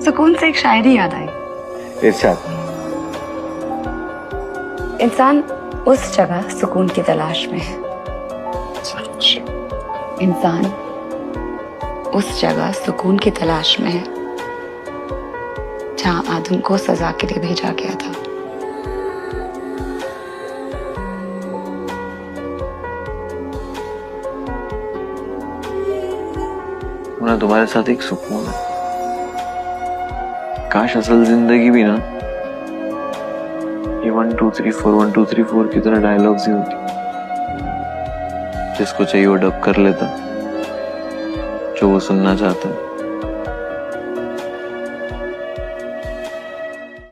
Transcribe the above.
सुकून से एक शायरी याद आई। इरशाद। इंसान उस जगह सुकून की तलाश में है। इंसान उस जगह सुकून की तलाश में है जहां आदम को सजा के लिए भेजा गया था। मुन्ना, तुम्हारे साथ एक सुकून है। काश असल जिंदगी भी ना ये 1 2 3 4 1 2 3 4 की तरह डायलॉग्स ही होती। जिसको चाहिए वो डब कर लेता जो वो सुनना चाहता है।